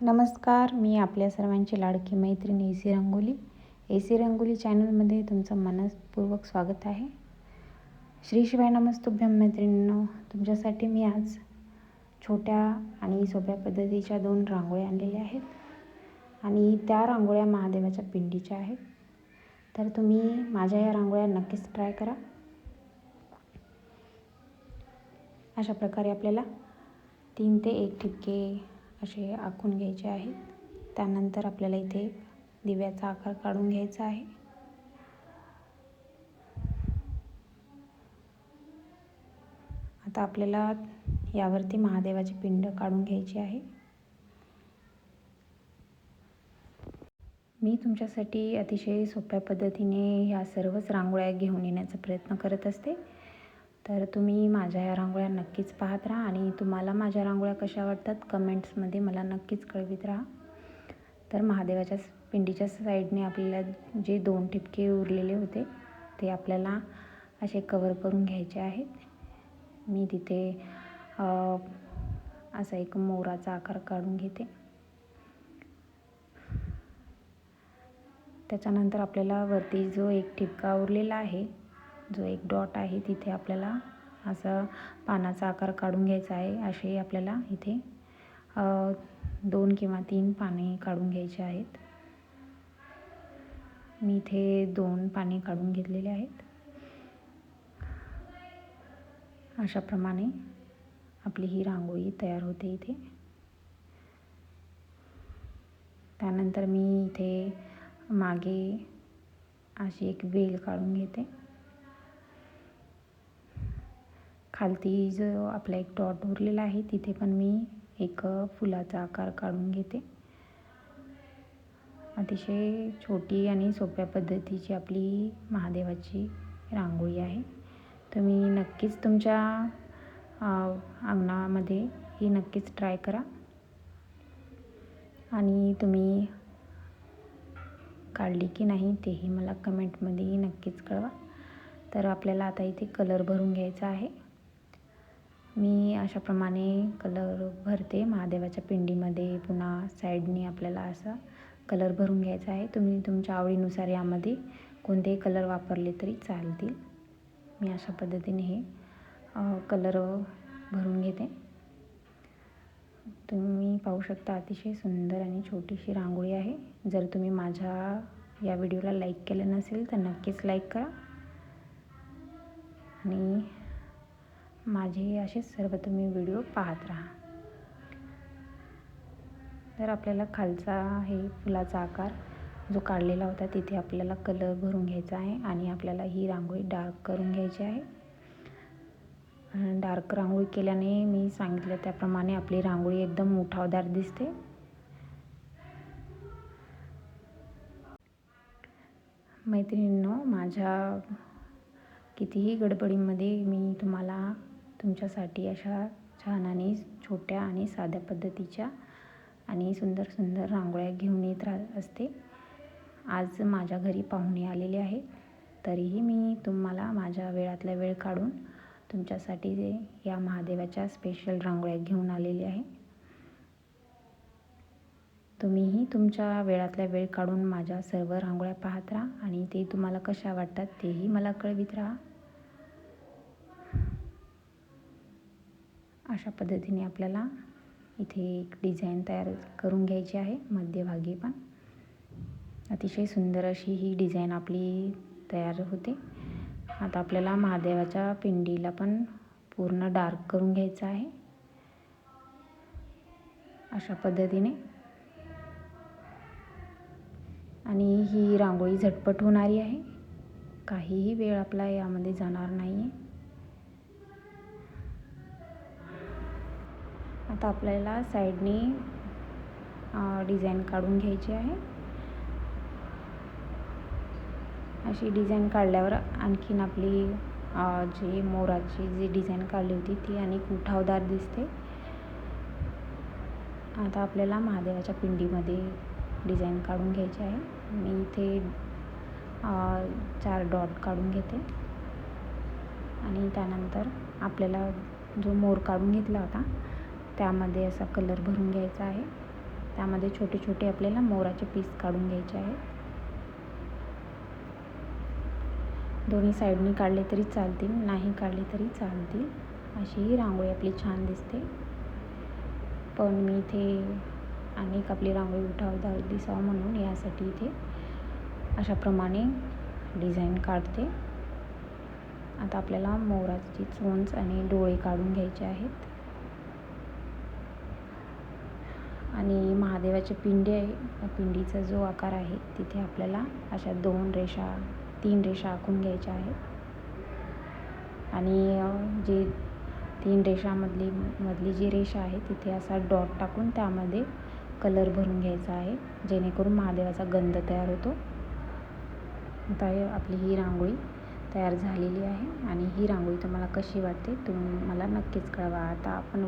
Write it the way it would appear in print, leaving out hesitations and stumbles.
नमस्कार, मी आपल्या सर्वांची लाडकी मैत्रीण ए सी रंगोली चॅनलमध्ये तुमचं मनपूर्वक स्वागत आहे. श्री शिवाय नमस्तुभ्यं मैत्रिणींनो, तुमच्यासाठी मी आज छोट्या आणि सोप्या पद्धतीच्या 2 रांगोळ्या आणलेल्या आहेत आणि त्या रांगोळ्या महादेवाच्या पिंडीच्या आहेत. तर तुम्ही माझ्या या रांगोळ्या नक्कीच ट्राय करा. अशा प्रकारे आपल्याला 3 ते 1 ठिपके असे आखून घ्यायचे आहेत. त्यानंतर आपल्याला इथे दिव्याचा आकार काढून घ्यायचा आहे. आता आपल्याला यावरती महादेवाची पिंड काढून घ्यायची आहे. मी तुमच्यासाठी अतिशय सोप्या पद्धतीने ह्या सर्वच रांगोळ्या घेऊन येण्याचा प्रयत्न करत असते. तर तुम्ही माझ्या या रांगोळ्या नक्कीच पाहत राहा आणि तुम्हाला माझ्या रांगोळ्या कशा वाटतात कमेंट्समध्ये मला नक्कीच कळवित राहा. तर महादेवाच्या पिंडीच्या साईडने आपल्याला जे 2 ठिपके उरलेले होते ते आपल्याला असे कवर करून घ्यायचे आहेत. मी तिथे असा एक मोराचा आकार काढून घेते. त्याच्यानंतर आपल्याला वरती जो एक ठिपका उरलेला आहे, जो एक डॉट आहे, तिथे आपल्याला असा पानाचा आकार काढून घ्यायचा आहे. असे आपल्याला इथे 2 किंवा 3 पाने काढून घ्यायचे आहेत. मी इथे 2 पाने काढून घेतलेले आहेत. अशाप्रमाणे आपली ही रांगोळी तयार होते इथे. त्यानंतर मी इथे मागे अशी एक वेल काढून घेते. खालती जो आपला एक डॉट उरलेला आहे तिथे पण मी एक फुलाचा आकार काढून घेते. अतिशय छोटी आणि सोप्या पद्धतीची आपली महादेवाची रांगोळी आहे. तुम्ही नक्कीच तुमच्या अंगणामध्ये ही नक्कीच ट्राय करा आणि तुम्ही काढली की नाही तेही मला कमेंटमध्ये नक्कीच कळवा. तर आपल्याला आता इथे कलर भरून घ्यायचा आहे. मी अशाप्रमाणे कलर भरते महादेवाच्या पिंडीमध्ये. पुन्हा साईडने आपल्याला असा कलर भरून घ्यायचा आहे. तुम्ही तुमच्या आवडीनुसार यामध्ये कोणतेही कलर वापरले तरी चालतील. मी अशा पद्धतीने हे कलर भरून घेते. तुम्ही पाहू शकता अतिशय सुंदर आणि छोटीशी रांगोळी आहे. जर तुम्ही माझ्या या व्हिडिओला लाईक केलं नसेल तर नक्कीच लाईक करा आणि माझे असेच सर्व तुम्ही व्हिडिओ पाहत राहा. तर आपल्याला खालचा हे फुलाचा आकार जो काढलेला होता तिथे आपल्याला कलर भरून घ्यायचा आहे आणि आपल्याला ही रांगोळी डार्क करून घ्यायची आहे. डार्क रांगोळी केल्याने मी सांगितलं त्याप्रमाणे आपली रांगोळी एकदम उठावदार दिसते. मैत्रिणींनो, माझ्या कितीही गडबडीमध्ये मी तुम्हाला तुमच्यासाठी अशा छान आणि छोट्या आणि साध्या पद्धतीच्या आणि सुंदर सुंदर रांगोळ्या घेऊन येत असते. आज माझ्या घरी पाहुणे आलेले आहेत, तरीही मी तुम्हाला माझ्या वेळातला वेळ काढून तुमच्यासाठी या महादेवाच्या स्पेशल रांगोळ्या घेऊन आलेली आहे. तुम्हीही तुमच्या वेळातला वेळ काढून माझ्या सर्व रांगोळ्या पाहत राहा आणि ते तुम्हाला कशा वाटतात तेही मला कळवित राहा. अशा पद्धतीने आपल्याला इथे एक डिझाईन तयार करून घ्यायची आहे. मध्यभागी पण अतिशय सुंदर अशी ही डिझाईन आपली तयार होते. आता आपल्याला महादेवाच्या पिंडीला पण पूर्ण डार्क करून घ्यायचं आहे. अशा पद्धतीने आणि ही रांगोळी झटपट होणारी आहे. काहीही वेळ आपला यामध्ये जाणार नाही आहे. आता आपल्याला साईडने डिझाईन काढून घ्यायची आहे. अशी डिझाईन काढल्यावर आणखीन आपली जी मोराची जी डिझाईन काढली होती ती अनेक उठावदार दिसते. आता आपल्याला महादेवाच्या पिंडीमध्ये डिझाईन काढून घ्यायची आहे. मी इथे 4 डॉट काढून घेते आणि त्यानंतर आपल्याला जो मोर काढून घेतला होता त्यामध्ये असा कलर भरून घ्यायचा आहे. त्यामध्ये छोटे छोटे आपल्याला मोराचे पीस काढून घ्यायचे आहेत. दोन्ही साईडनी काढले तरी चालतील, नाही काढले तरी चालतील. अशी ही रांगोळी आपली छान दिसते. पण मी इथे अनेक आपली रांगोळी उठावदार दिसावं म्हणून यासाठी इथे अशाप्रमाणे डिझाईन काढते. आता आपल्याला मोराची चोंच आणि डोळे काढून घ्यायचे आहेत. आणि महादेवाची पिंडी आहे, या पिंडीचा जो आकार आहे तिथे आपल्याला अशा 3 रेषा आखून घ्यायच्या आहेत. आणि जे 3 रेषामधली जी रेषा आहे तिथे असा डॉट टाकून त्यामध्ये कलर भरून घ्यायचा आहे, जेणेकरून महादेवाचा गंध तयार होतो. आता आपली ही रांगोळी तयार झालेली आहे. आणि ही रांगोळी तुम्हाला कशी वाटते तुम्ही मला नक्कीच कळवा. आता आपण